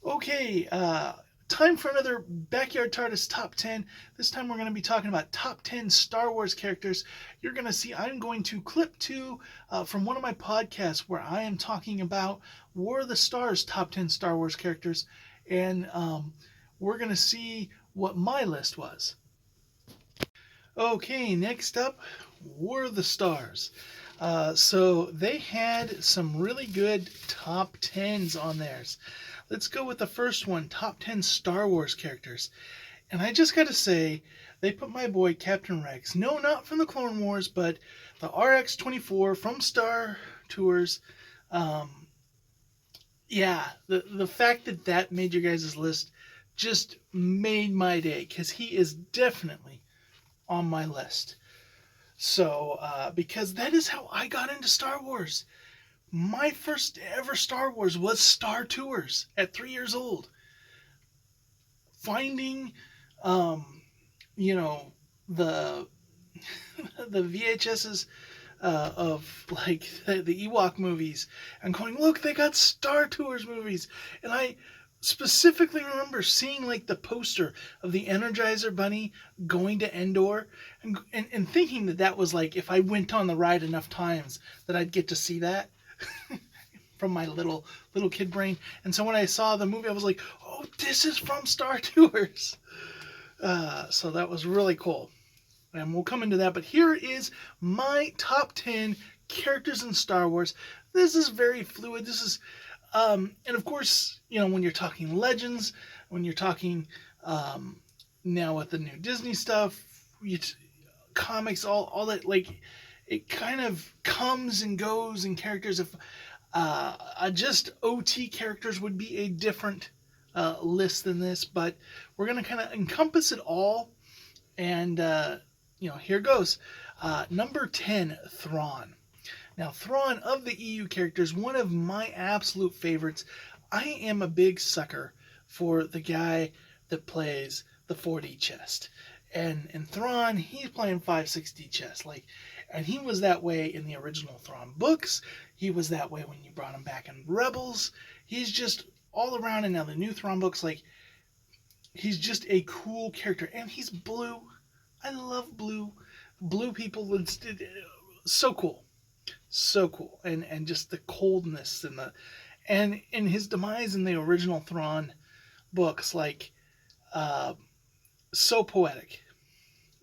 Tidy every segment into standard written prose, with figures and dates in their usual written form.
Okay, time for another Backyard TARDIS Top 10. This time we're going to be talking about top 10 Star Wars characters. You're going to see I'm going to clip to from one of my podcasts where I am talking about War of the Stars top 10 Star Wars characters, and we're going to see what my list was. Okay, next up, War of the Stars. So they had some really good top 10s on theirs. Let's go with the first one, top 10 Star Wars characters. And I just gotta say, they put my boy Captain Rex, no, not from the Clone Wars, but the RX-24 from Star Tours. Um, yeah, the fact that that made your guys' list just made my day, because he is definitely on my list. So, because that is how I got into Star Wars. My first ever Star Wars was Star Tours at 3 years old. Finding, um, you know, the the VHSs of like the Ewok movies, and going, look, they got Star Tours movies, and I specifically remember seeing like the poster of the Energizer Bunny going to Endor, and thinking that that was like if I went on the ride enough times that I'd get to see that from my little kid brain. And so when I saw the movie, I was like, oh, this is from Star Tours. So that was really cool. And we'll come into that. But here is my top 10 characters in Star Wars. This is very fluid. This is, and of course, when you're talking Legends, when you're talking now with the new Disney stuff, comics, all that, like, it kind of comes and goes in characters. If just OT characters would be a different list than this, but we're going to kind of encompass it all. And, here goes. Number 10, Thrawn. Now, Thrawn of the EU characters, one of my absolute favorites. I am a big sucker for the guy that plays the 4D chest. And Thrawn, he's playing 560 chess. And he was that way in the original Thrawn books. He was that way when you brought him back in Rebels. He's just all around, and now the new Thrawn books, he's just a cool character. And he's blue. I love blue. Blue people, it's so cool. So cool. And just the coldness and his demise in the original Thrawn books, so poetic.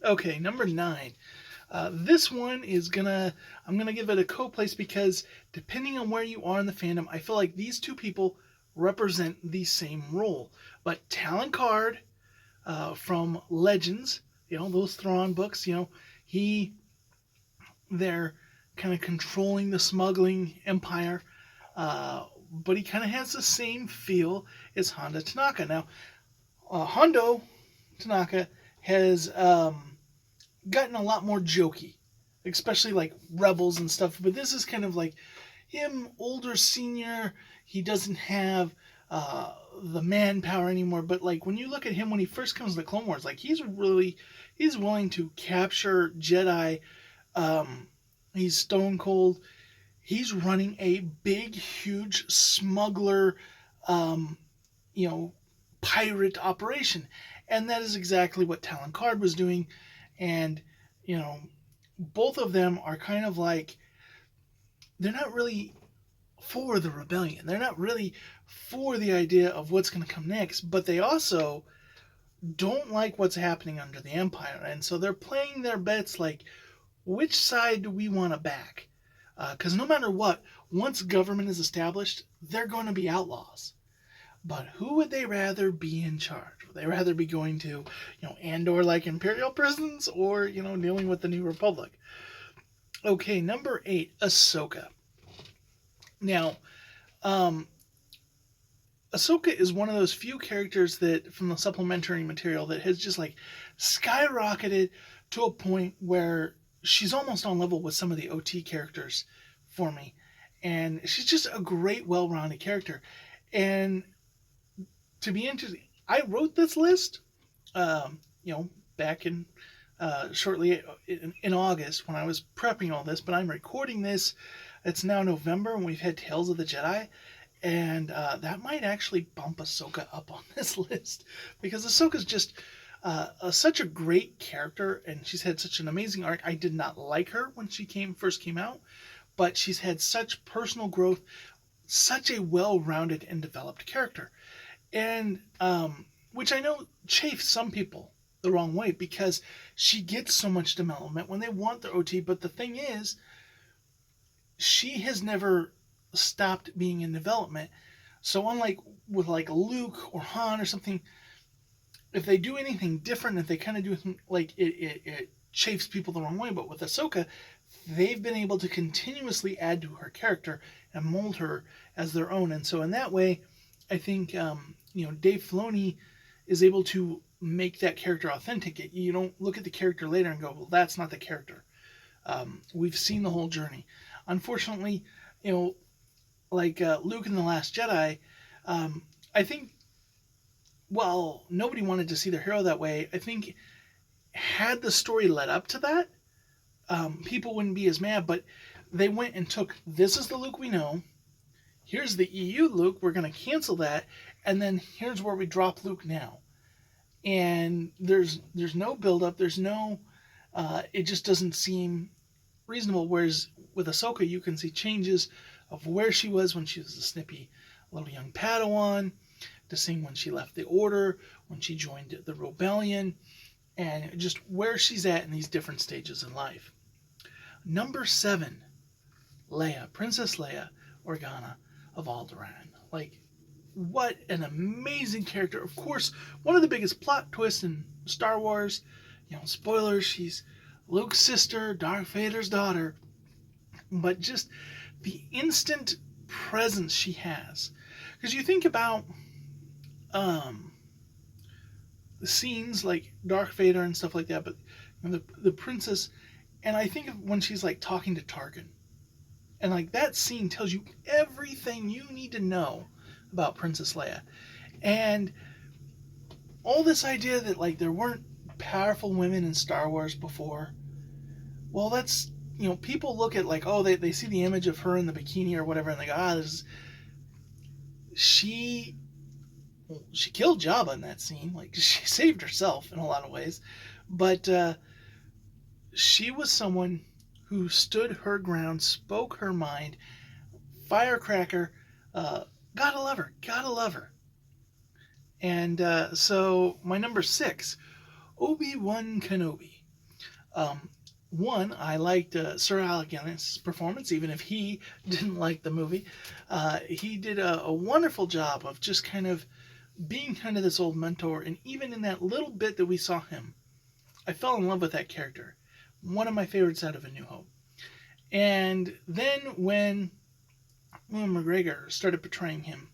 Okay, number 9. This one I'm gonna give it a co-place because depending on where you are in the fandom, I feel like these two people represent the same role. But Talon Karrde from Legends, those Thrawn books, they're kind of controlling the smuggling empire, but he kind of has the same feel as Hondo Tanaka. Now, Hondo Tanaka has gotten a lot more jokey, especially like Rebels and stuff. But this is kind of like him, older senior. He doesn't have the manpower anymore. But when you look at him when he first comes to the Clone Wars, he's willing to capture Jedi. He's stone cold. He's running a big, huge smuggler, pirate operation. And that is exactly what Talon Karrde was doing. And, both of them are kind of they're not really for the rebellion. They're not really for the idea of what's going to come next, but they also don't like what's happening under the Empire. And so they're playing their bets which side do we want to back? Because no matter what, once government is established, they're going to be outlaws. But who would they rather be in charge? Would they rather be going to, Andor Imperial prisons, or, dealing with the New Republic? Okay, number 8, Ahsoka. Now, Ahsoka is one of those few characters that, from the supplementary material, that has just skyrocketed to a point where she's almost on level with some of the OT characters for me. And she's just a great, well-rounded character. And to be interesting, I wrote this list, back in shortly in August when I was prepping all this, but I'm recording this. It's now November, and we've had Tales of the Jedi, And that might actually bump Ahsoka up on this list because Ahsoka's just such a great character, and she's had such an amazing arc. I did not like her when she first came out, but she's had such personal growth, such a well-rounded and developed character, and which I know chafes some people the wrong way because she gets so much development when they want their OT. But the thing is, she has never stopped being in development. So unlike with like Luke or Han or something, if they do anything different, if they kind of do like it chafes people the wrong way. But with Ahsoka, they've been able to continuously add to her character and mold her as their own. And so in that way, I think Dave Filoni is able to make that character authentic. You don't look at the character later and go, well, that's not the character. We've seen the whole journey. Unfortunately, like Luke in The Last Jedi, I think, well, nobody wanted to see their hero that way. I think had the story led up to that, people wouldn't be as mad, but they went and took, this is the Luke we know, here's the EU Luke, we're going to cancel that, and then here's where we drop Luke now. And there's no build up, there's no, it just doesn't seem reasonable. Whereas with Ahsoka, you can see changes of where she was when she was a snippy little young Padawan, to seeing when she left the Order, when she joined the Rebellion, and just where she's at in these different stages in life. Number 7, Leia, Princess Leia Organa of Alderaan. Like, what an amazing character. Of course, one of the biggest plot twists in Star Wars, spoilers, she's Luke's sister, Darth Vader's daughter, but just the instant presence she has. Because you think about the scenes like Darth Vader and stuff like that, but the princess, and I think of when she's like talking to Tarkin, and like that scene tells you everything you need to know about Princess Leia, and all this idea that like there weren't powerful women in Star Wars before. Well, that's people look at like, oh, they see the image of her in the bikini or whatever, and they go, this she killed Jabba in that scene. Like, she saved herself in a lot of ways, but she was someone who stood her ground, spoke her mind, firecracker. Gotta love her, gotta love her. And so my number 6, Obi-Wan Kenobi. One, I liked Sir Alec Guinness' performance, even if he didn't like the movie. He did a wonderful job of just kind of being kind of this old mentor, and even in that little bit that we saw him, I fell in love with that character. One of my favorites out of A New Hope. And then when Ewan McGregor started portraying him,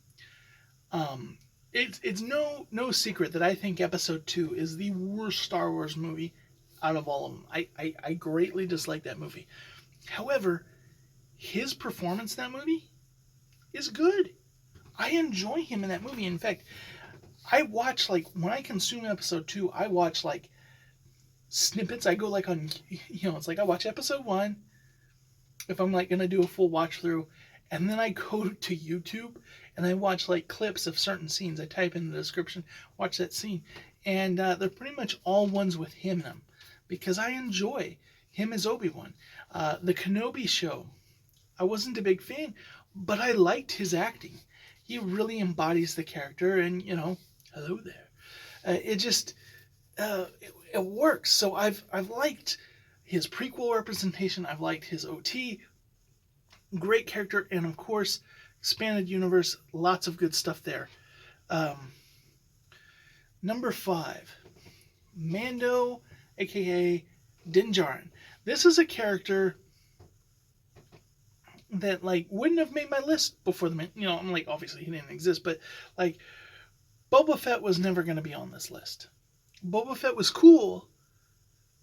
it's no secret that I think Episode 2 is the worst Star Wars movie out of all of them. I greatly dislike that movie. However, his performance in that movie is good. I enjoy him in that movie. In fact, I watch, like, when I consume Episode 2, I watch, like, snippets. I go, like, on, it's like I watch Episode 1, if I'm, like, going to do a full watch through, and then I go to YouTube, and I watch, like, clips of certain scenes. I type in the description, watch that scene, and they're pretty much all ones with him in them, because I enjoy him as Obi-Wan. The Kenobi show, I wasn't a big fan, but I liked his acting. He really embodies the character, and hello there. It just it works. So I've liked his prequel representation. I've liked his OT. Great character, and of course, expanded universe. Lots of good stuff there. Number 5, Mando, aka Din Djarin. This is a character that like wouldn't have made my list before the I'm like, obviously he didn't exist, but like Boba Fett was never going to be on this list. Boba Fett was cool,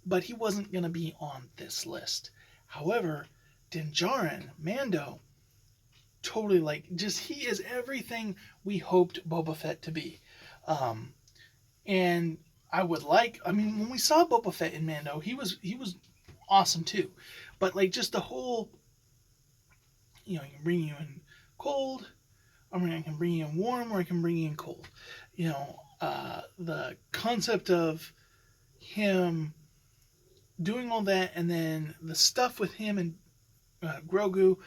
but he wasn't going to be on this list. However, Din Djarin, Mando, totally like just he is everything we hoped Boba Fett to be. And when we saw Boba Fett in Mando, he was awesome too. But like just the whole, you bring you in cold, I mean, I can bring you in warm or I can bring you in cold. The concept of him doing all that, and then the stuff with him and Grogu,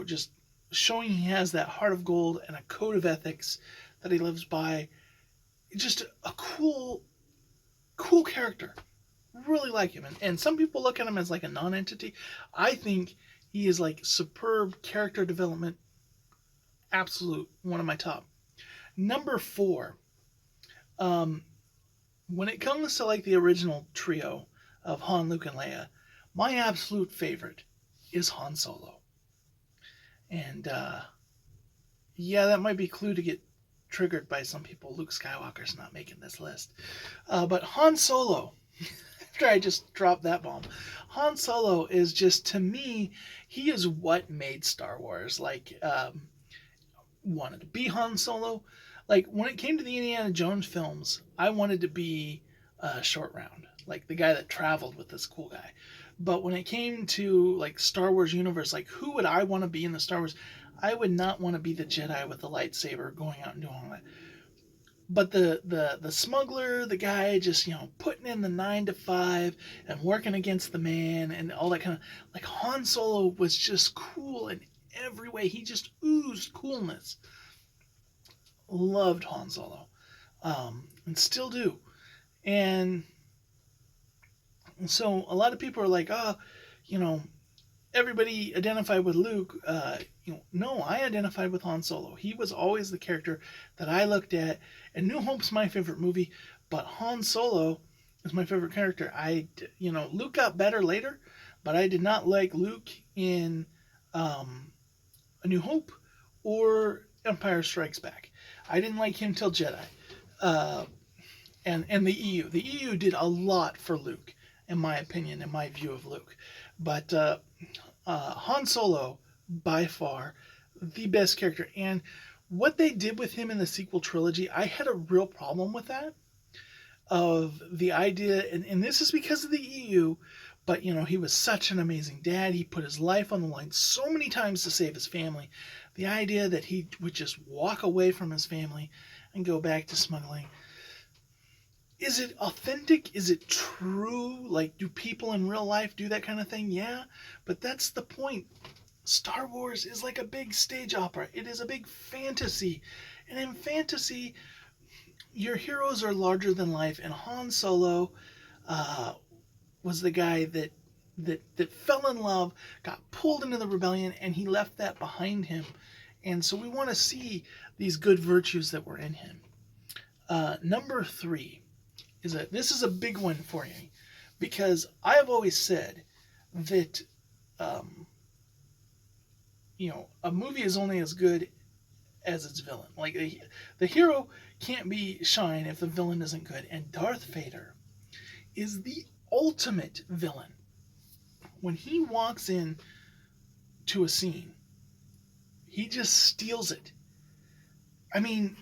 just showing he has that heart of gold and a code of ethics that he lives by. Just a cool character. Really like him. And some people look at him as like a non-entity. I think he is like superb character development. Absolute one of my top. Number 4. Um, when it comes to like the original trio of Han, Luke, and Leia, my absolute favorite is Han Solo. And yeah, that might be a clue to get triggered by some people. Luke Skywalker's not making this list. But Han Solo, after I just dropped that bomb, Han Solo is just, to me, he is what made Star Wars. Like, wanted to be Han Solo. Like, when it came to the Indiana Jones films, I wanted to be Short Round, like the guy that traveled with this cool guy. But when it came to like Star Wars universe, like who would I want to be in the Star Wars? I would not want to be the Jedi with the lightsaber going out and doing all that. But the smuggler, the guy just putting in the 9 to 5 and working against the man and all that kind of, like, Han Solo was just cool in every way. He just oozed coolness. Loved Han Solo, and still do. And so a lot of people are like, oh, everybody identified with Luke. No, I identified with Han Solo. He was always the character that I looked at. And New Hope's my favorite movie, but Han Solo is my favorite character. Luke got better later, but I did not like Luke in A New Hope or Empire Strikes Back. I didn't like him till Jedi. And the EU. The EU did a lot for Luke, in my opinion, in my view of Luke. But Han Solo, by far, the best character. And what they did with him in the sequel trilogy, I had a real problem with that. Of the idea, and this is because of the EU, but he was such an amazing dad. He put his life on the line so many times to save his family. The idea that he would just walk away from his family and go back to smuggling. Is it authentic? Is it true? Like, do people in real life do that kind of thing? Yeah, but that's the point. Star Wars is like a big stage opera. It is a big fantasy. And in fantasy, your heroes are larger than life. And Han Solo was the guy that fell in love, got pulled into the rebellion, and he left that behind him. And so we want to see these good virtues that were in him. Number 3. This is a big one for me, because I have always said that a movie is only as good as its villain. Like, the hero can't be shine if the villain isn't good, and Darth Vader is the ultimate villain. When he walks in to a scene, he just steals it. I mean,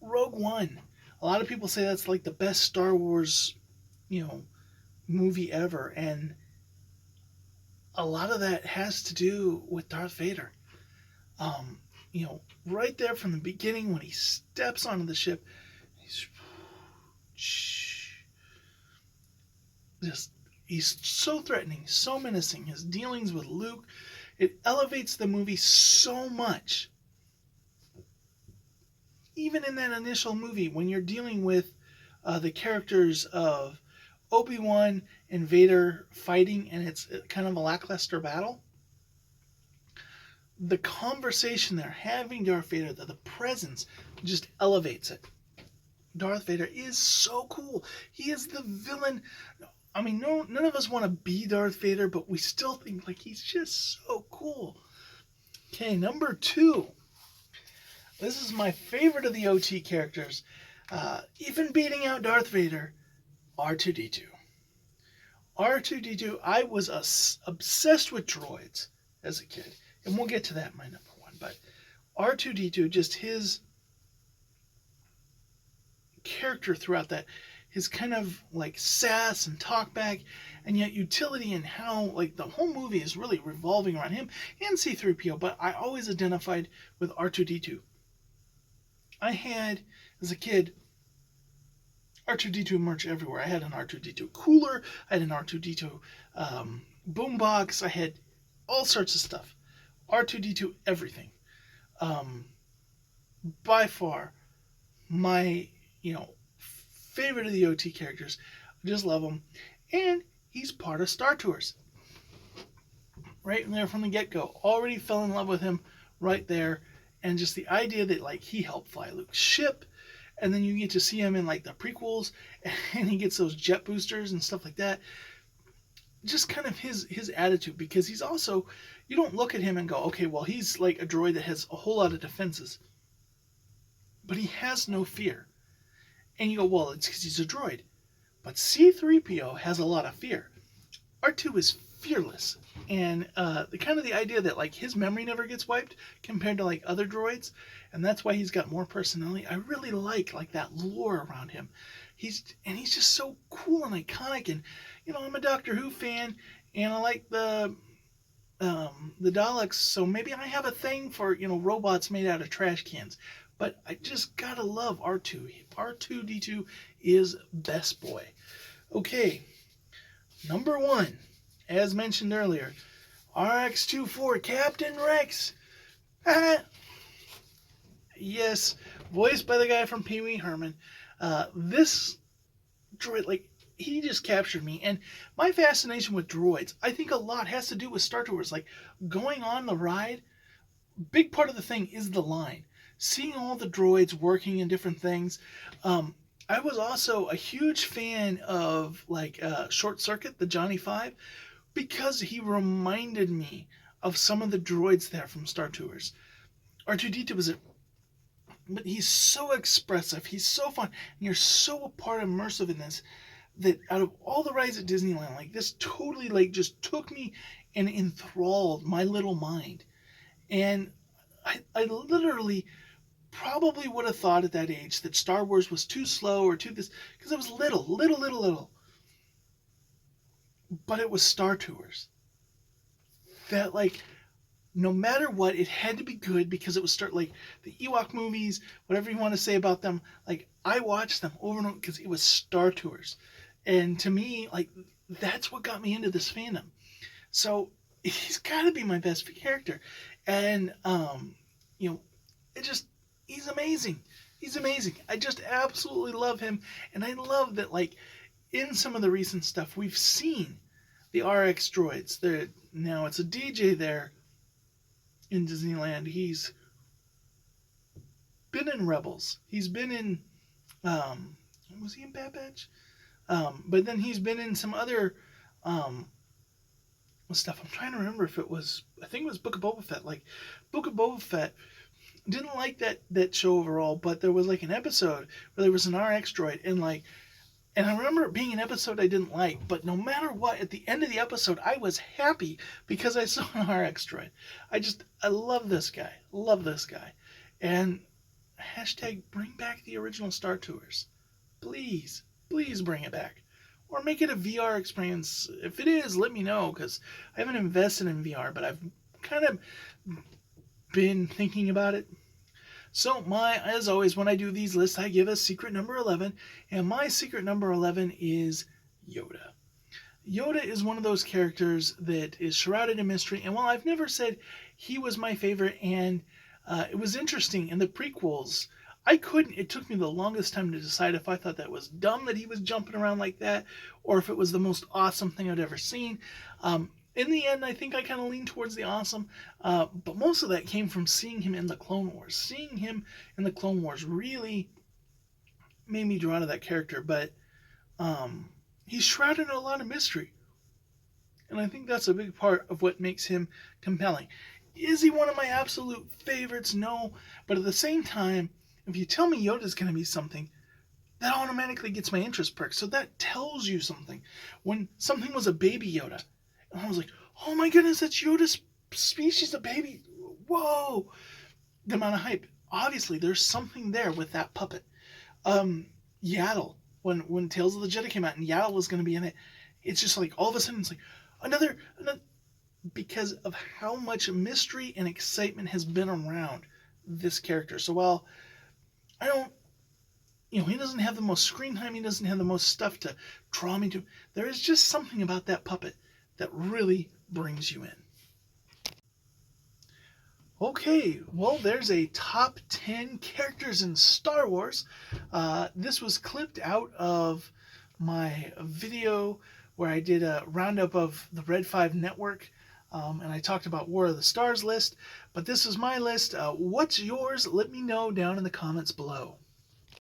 Rogue One. A lot of people say that's like the best Star Wars, movie ever. And a lot of that has to do with Darth Vader. Right there from the beginning when he steps onto the ship, he's so threatening, so menacing. His dealings with Luke, it elevates the movie so much. Even in that initial movie, when you're dealing with the characters of Obi-Wan and Vader fighting, and it's kind of a lackluster battle, the conversation they're having, Darth Vader, the presence just elevates it. Darth Vader is so cool. He is the villain. I mean, none of us want to be Darth Vader, but we still think like he's just so cool. Okay, number 2. This is my favorite of the OT characters. Even beating out Darth Vader, R2-D2. R2-D2, I was obsessed with droids as a kid. And we'll get to that in my number 1. But R2-D2, just his character throughout that, his kind of like sass and talkback, and yet utility, and how like the whole movie is really revolving around him and C-3PO. But I always identified with R2-D2. I had, as a kid, R2D2 merch everywhere. I had an R2D2 cooler, I had an R2D2 boombox, I had all sorts of stuff. R2D2 everything. Um, by far, my, you know, favorite of the OT characters. I just love him. And he's part of Star Tours. Right there from the get-go. Already fell in love with him right there. And just the idea that, like, he helped fly Luke's ship, and then you get to see him in, like, the prequels, and he gets those jet boosters and stuff like that. Just kind of his attitude, because he's also, you don't look at him and go, okay, well, he's like a droid that has a whole lot of defenses, but he has no fear. And you go, well, it's because he's a droid. But C-3PO has a lot of fear. R2 is fearless, and the idea that, like, his memory never gets wiped compared to, like, other droids, and that's why he's got more personality. I really like that lore around him. He's just so cool and iconic. And I'm a Doctor Who fan, and I like the Daleks, so maybe I have a thing for robots made out of trash cans. But I just gotta love R2. R2D2 is best boy. Okay, number one, as mentioned earlier, RX-24 Captain Rex. Yes, voiced by the guy from Pee Wee Herman. This droid, like, he just captured me. And my fascination with droids, I think a lot has to do with Star Tours. Like, going on the ride, big part of the thing is the line. Seeing all the droids working in different things. I was also a huge fan of, like, Short Circuit, the Johnny Five, because he reminded me of some of the droids there from Star Tours. R2D2 was but he's so expressive, he's so fun, and you're so immersive in this, that out of all the rides at Disneyland, like, this totally, like, just took me and enthralled my little mind. And I literally probably would have thought at that age that Star Wars was too slow or too this, because I was little. But it was Star Tours that, like, no matter what, it had to be good, because it was like the Ewok movies, whatever you want to say about them. Like, I watched them over and over because it was Star Tours, and to me, like, that's what got me into this fandom. So he's got to be my best character, and it just he's amazing. He's amazing. I just absolutely love him, and I love that, like, in some of the recent stuff we've seen the RX droids. Now it's a DJ there in Disneyland. He's been in Rebels. He's been in was he in Bad Batch? But then he's been in some other stuff. I'm trying to remember if it was, I think it was Book of Boba Fett. Like, Book of Boba Fett, didn't like that show overall, but there was, like, an episode where there was an RX droid, and I remember it being an episode I didn't like, but no matter what, at the end of the episode, I was happy because I saw an RX droid. I love this guy. Love this guy. And hashtag bring back the original Star Tours. Please, please bring it back. Or make it a VR experience. If it is, let me know, because I haven't invested in VR, but I've kind of been thinking about it. So, as always, when I do these lists, I give a secret number 11, and my secret number 11 is Yoda. Yoda is one of those characters that is shrouded in mystery, and while I've never said he was my favorite, and it was interesting in the prequels, it took me the longest time to decide if I thought that was dumb that he was jumping around like that, or if it was the most awesome thing I'd ever seen. In the end, I think I kind of leaned towards the awesome, but most of that came from seeing him in the Clone Wars. Seeing him in the Clone Wars really made me drawn to that character, but he's shrouded in a lot of mystery, and I think that's a big part of what makes him compelling. Is he one of my absolute favorites? No, but at the same time, if you tell me Yoda's going to be something, that automatically gets my interest perked, so that tells you something. When something was a baby Yoda, and I was like, oh my goodness, that's Yoda's species, a baby. Whoa. The amount of hype. Obviously, there's something there with that puppet. Yaddle. When Tales of the Jedi came out and Yaddle was going to be in it, it's just like, all of a sudden, it's like, another, because of how much mystery and excitement has been around this character. So while I don't, he doesn't have the most screen time. He doesn't have the most stuff to draw me to. There is just something about that puppet that really brings you in. Okay, well, there's a top 10 characters in Star Wars. This was clipped out of my video where I did a roundup of the Red 5 network, and I talked about War of the Stars list. But this is my list. What's yours? Let me know down in the comments below.